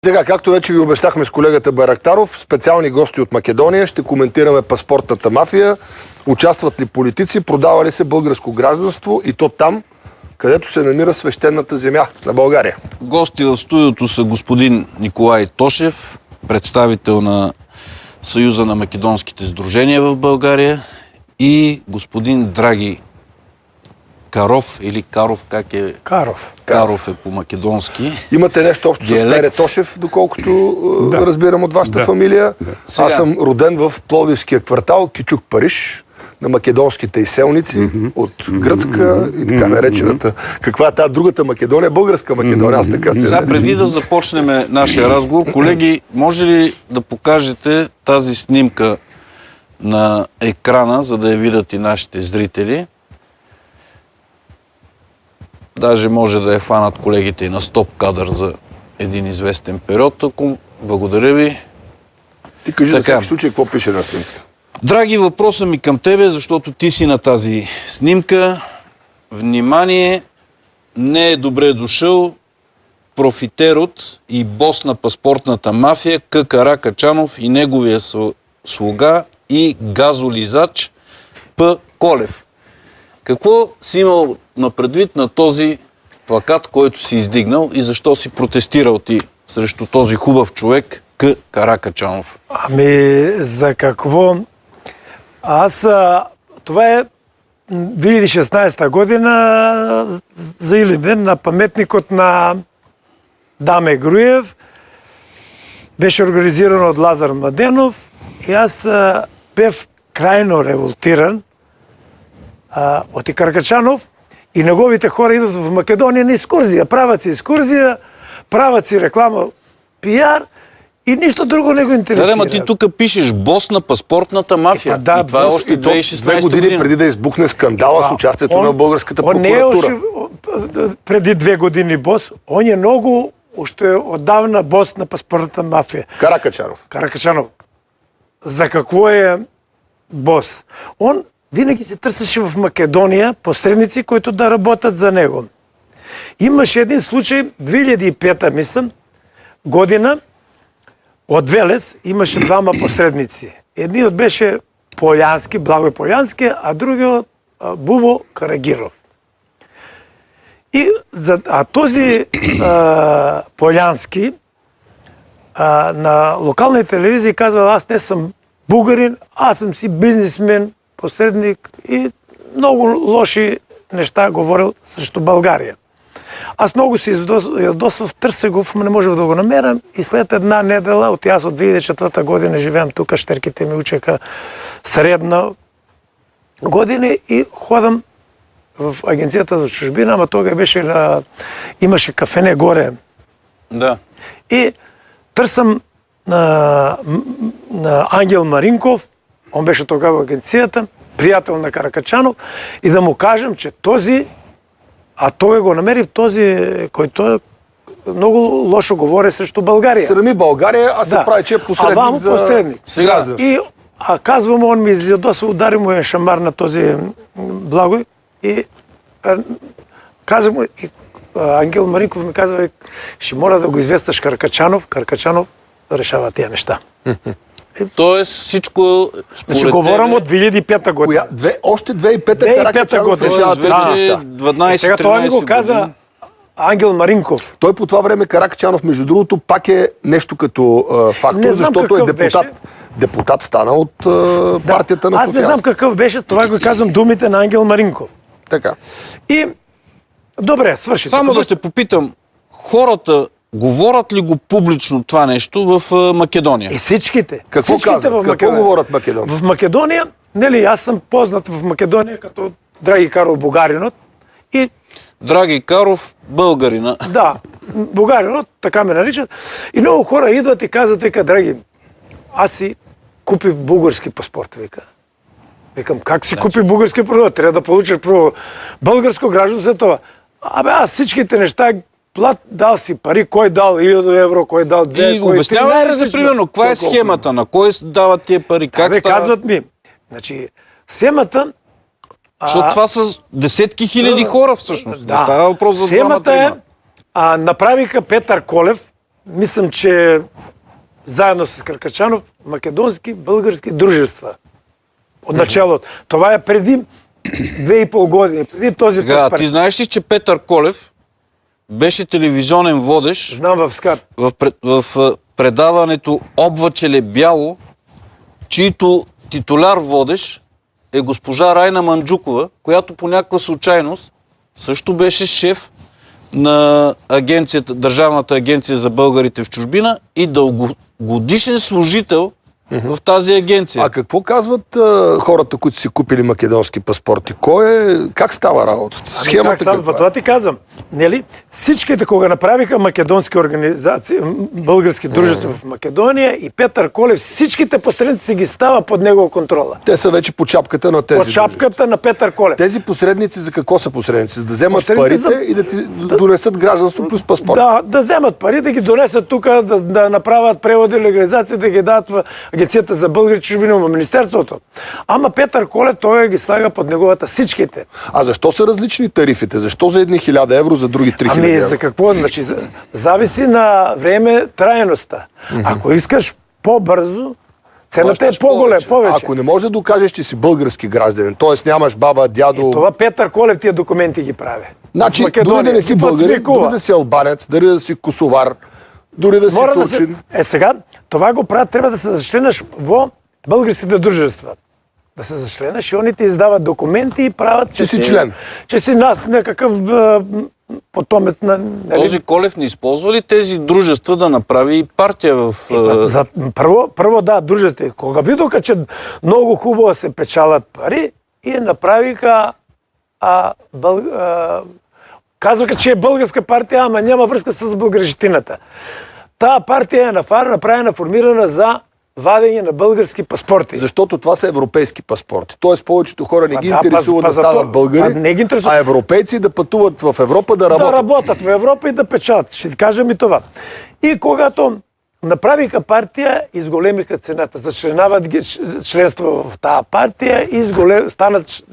Сега, както вече ви обещахме с колегата Байрактаров, специални гости от Македония, ще коментираме паспортната мафия, участват ли политици, продава ли се българско гражданство и то там, където се намира свещената земя на България. Гости в студиото са господин Николай Тошев, представител на Съюза на македонските сдружения в България, и господин Драги Каров или Каров, как е? Каров е по-македонски. Имате нещо общо с Пере Тошев, доколкото разбирам от вашата фамилия. Сега... Аз съм роден в Пловдивския квартал Кючук, Париж, на македонските изселници от гръцка и така наречената. Каква е тази другата Македония? Българска Македония. Аз така се сега, преди да започнем нашия разговор, колеги, може ли да покажете тази снимка на екрана, за да я видят и нашите зрители? Даже може да я фанат колегите и на стоп кадър за един известен период. Благодаря ви. Ти кажи за всеки случай какво пише на снимката. Драги, въпросът ми към тебе, защото ти си на тази снимка. Внимание, не е добре дошъл профитерът и бос на паспортната мафия К. Каракачанов и неговия слуга и газолизач П. Колев. Какво си имал на предвид на този плакат, който си издигнал, и защо си протестирал ти срещу този хубав човек К. Каракачанов? Ами, за какво? Това е 2016 година за Илинден на паметникът на Даме Груев. Беше организирано от Лазар Младенов и аз бев крайно револтиран от Каракачанов и неговите хора идват в Македония на екскурзия. Правят си екскурзия, правят си реклама, пиар и нищо друго не го интересира. Да, ти тук пишеш бос на паспортната мафия. Да, и това е още 2016 2 години преди да избухне скандала с участието на българската прокуратура. Он не е преди 2 години бос, он е много, още отдавна бос на паспортната мафия. Каракачанов. За какво е бос? Он винаги се търсеше в Македония посредници, които да работят за него. Имаше един случай, 2005 мисля, година, от Велес имаше двама посредници. Едният беше Полянски, Благой Полянски, а другият Бубо Карагиров. Този Полянски на локални телевизии казва: аз не съм българин, аз съм си бизнесмен, посредник и много лоши неща говорил срещу България. Аз много се ядосвах, търся го, не можех да го намерям и след една недела, аз от 2004 година живеем тук, щерките ми учеха средна година и ходам в агенцията за чужбина, ама тогава беше имаше кафене горе. Да. И търсам на Ангел Маринков, он беше тогава в агенцията, приятел на Каракачанов, и да му кажем, че този, той го намери в този, който много лошо говори срещу България. Срами България, а се прави, че е посредник за гражданство. И казвам, он ми изядосва, удари му шамар на този Благой и казва му, Ангел Маринков ми казва: ще моля да го известаш Каракачанов. Каракачанов решава тия неща. Тоест всичко според ще говорим от 2005 година. Още 2005 Каракачанов решава тези неща. 12-13 сега това ми го каза Ангел Маринков. Той по това време, Каракачанов, между другото, пак е нещо като фактор, защото е депутат. Депутат стана от партията на Софиянски. Аз не знам какъв беше, това го казвам думите на Ангел Маринков. Така. И добре, свърши. Само да ще попитам, хората говорят ли го публично това нещо в Македония? И всичките. Какво казват? Какво говорят Македония? В Македония, аз съм познат в Македония като Драги Каров Бугаринот и... Драги Каров, българина. Да, Бугаринот, така ме наричат. И много хора идват и казват: вика, Драги, аз си купих български паспорт, вика. Викам: как си купи български паспорт? Трябва да получиш българско гражданство след това. Аз всичките неща дал си пари, кой дал 1000 евро, кой дал 2, и обяснява ли за примерно, каква е схемата, на кой дават тия пари, как става? Казват ми, значи, схемата... Защото това са десетки хиляди хора всъщност. Да. Става въпрос за схемата двама-трима. Направиха Петър Колев, мислям, че заедно с Каракачанов, македонски, български дружества. От началото. Това е преди 2,5 години, преди този Сега, ти знаеш ли, че Петър Колев беше телевизионен водещ. Знам в СКАТ. В предаването Облачеле бяло, чийто титуляр водещ е госпожа Райна Манджукова, която по някаква случайност също беше шеф на Държавната агенция за българите в чужбина и дългогодишен служител в тази агенция. А какво казват хората, които си купили македонски паспорти? Как става работата? Схемата каква е? Това ти казвам. Нели? Всичките, кога направиха македонски организации, български дружества в Македония и Петър Колев, всичките посредници ги става под негова контрола. Те са вече по чапката на тези. По чапката на Петър Колев. Тези посредници за какво са посредници? За да вземат парите и да ти донесат гражданство плюс паспорт. Да вземат пари, да ги донесат тук, да направят преводи, легализация, да ги дадат в Агенцията за българи чужбина в Министерството. Ама Петър Колев, той ги слага под неговата всичките. А защо са различни тарифите? Защо за едни 1000 евро, за други 3000 евро? За какво? Значи, зависи на време трайността. Ако искаш по-бързо, цената е по-голема, повече. Ако не можеш да докажеш, че си български гражданин, т.е. нямаш баба, дядо... Това Петър Колев тия документи ги прави. Значи, дори да не си българин, дори да си албанец, дори да си косовар, дори да си турчин... Сега, това го правят, трябва да се зачленаш в българските дружества. Да се зачленаш и они ти издават документи и правят, че си член. Че си някакъв потомец на... Този Колев не използва ли тези дружества да направи партия в... Първо да, дружества. Кога видоха, че много хубаво се печалят пари и направиха... казваха, че е българска партия, ама няма връзка с българщината. Тая партия е направена, формирана за вадене на български паспорти. Защото това са европейски паспорти. Тоест повечето хора не ги интересува да станат българи, а европейци да пътуват в Европа да работят. Да работят в Европа и да печатат. Ще кажем и това. И когато направиха партия, изголемиха цената. Зачленават ги членство в тази партия и станат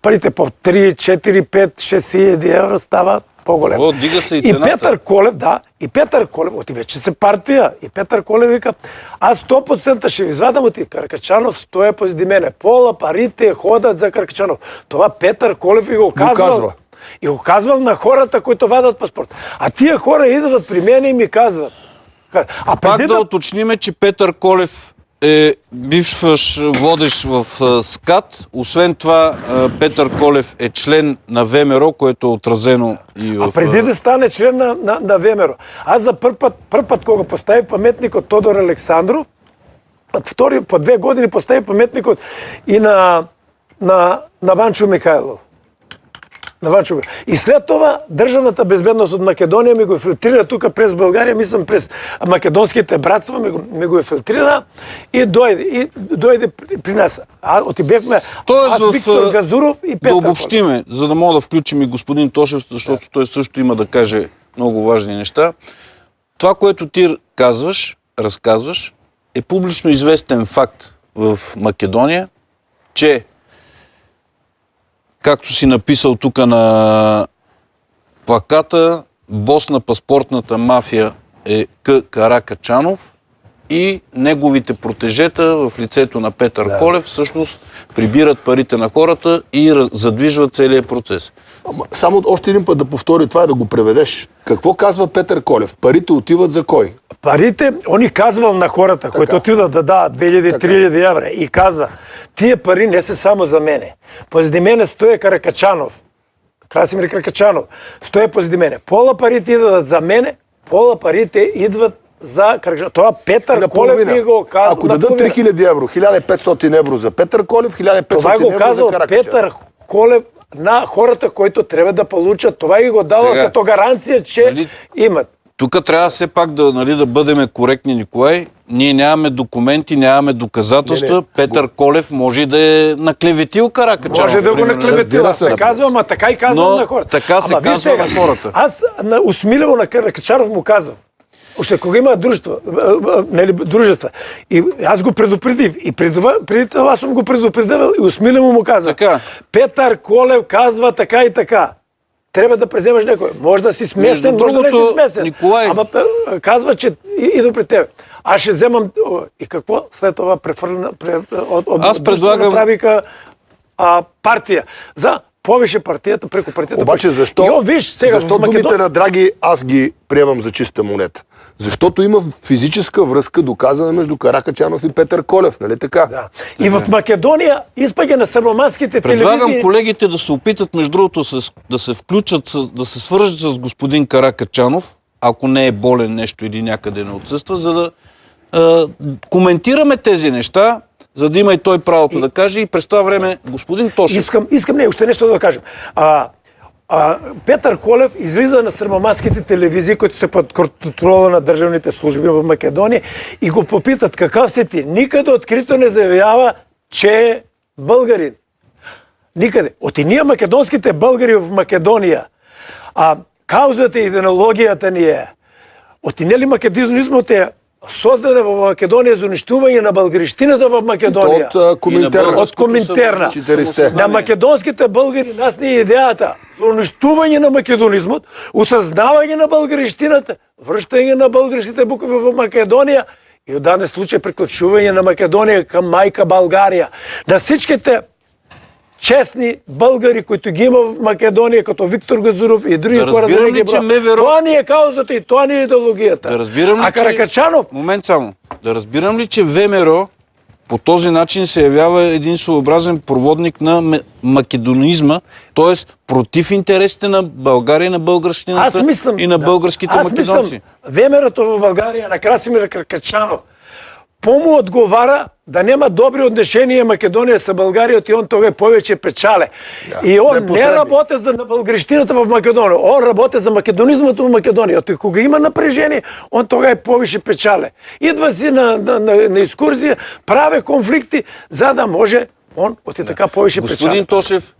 парите по 3, 4, 5, 6 хиляди евро стават по-големо. Дига се и цената. И Петър Колев, оти вече се партия. И Петър Колев вика, аз 100% ще ви извадам от Каракачанов, стоя позади мене. Пола, парите ходят за Каракачанов. Това Петър Колев и го казва. И го казвал на хората, които вадат паспорт. А тия хора идват при мен и ми казват. Пак да уточниме, че Петър Колев е бивш водещ в СКАТ. Освен това, Петър Колев е член на ВМРО, което е отразено и в... преди да стане член на ВМРО. Аз за първ път, кога поставих паметник от Тодор Александров, по 2 години поставих паметник и на Ванчо Михайлов. И след това държавната безбедност от Македония ми го филтрира тук през България, мислям през македонските братства, ми го филтрира и дойде при нас. Отибехме аз, Виктор Газуров и Петър. Да обобщиме, за да мога да включим и господин Тошев, защото той също има да каже много важни неща. Това, което ти разказваш, е публично известен факт в Македония, че както си написал тук на плаката, бос на паспортната мафия е Каракачанов и неговите протежета в лицето на Петър Колев всъщност прибират парите на хората и задвижват целият процес. Само още един път да повтори това и да го преведеш. Какво казва Петър Колев? Парите отиват за кой? Парите, он и казвал на хората, които отиват да дават 2000-3000 евро и казва, тия пари не са само за мене. Позади мене стоя Каракачанов. Красимир Каракачанов. Стоя позади мене. Пола парите идват за мене, пола парите идват за Каракачанов. Това Петър Колев ми го казва. Ако дадат 3000 евро, 1500 евро за Петър Колев, 1500 евро за Каракачанов. Това го казва Петър Колев на хората, които трябва да получат. Това и го дава като гаранция, че имат. Тук трябва все пак да бъдем коректни, Николай. Ние нямаме документи, нямаме доказателства. Петър Колев може да е наклеветил Каракачанов. Може да го наклеветил. Така и казвам на хората. Така се казва на хората. Аз усмиливо на Каракачанов му казвам. Още кога има дружества. И аз го предупредих. И преди това съм го предупредил и усмиливо му казвам. Петър Колев казва така и така. трябва да преземаш някой. Може да си смесен, може да не си смесен. Николай... Ама казва, че идва при тебе. Аз ще вземам... И какво? След това прехвърля... Аз предлагам... Направиха партия. За повече партията, преко партията. Обаче защо думите на Драги аз ги приемам за чиста монета? Защото има физическа връзка доказана между Каракачанов и Петър Колев, нали така? Да. И в Македония изпъге на сърбоманските телевизии... Предлагам колегите да се опитат, между другото, да се включат, да се свържат с господин Каракачанов, ако не е болен нещо или някъде не отсъства, за да коментираме тези неща, за да има и той правото да каже. И през това време, господин Тошев... Искам още нещо да кажем. Петър Колев излиза на сърбоманските телевизии, които са под контрола на държавните служби в Македония и го попитат какъв си ти. Никъде открито не заявява, че е българин. Никъде. От и ние македонските българи в Македония, каузата и идеологията ни е, от и не ли македонизмът е създадена в Македония за унищуване на българщината в Македония. От Коминтерна. От Коминтерна. На македонските българи нас не е идеята за унищуване на македонизмът, осъзнаване на българщината, връщане на българските букви в Македония и от даден случай приключване на Македония към майка България. На всичките честни българи, които ги има в Македония, като Виктор Газуров и други хора. Това ни е каузата и това ни е идеологията. Да разбирам ли, Каракачанов... Момент само. Да разбирам ли, че ВМРО по този начин се явява един своеобразен проводник на македонизма, т.е. против интересите на България, на българщината и на българските македонци? Аз мислям, ВМРО-то в България на Красимир Каракачанов по-му отговаря да няма добри отношения Македония с България, и он тогава повече печале. Да, и он не работи за българщината в Македония, он работи за македонизмото в Македония. И кога има напрежение, он тогава повече печале. Идва си на екскурзия, прави конфликти, за да може он от и така повече печале. Господин Тошев,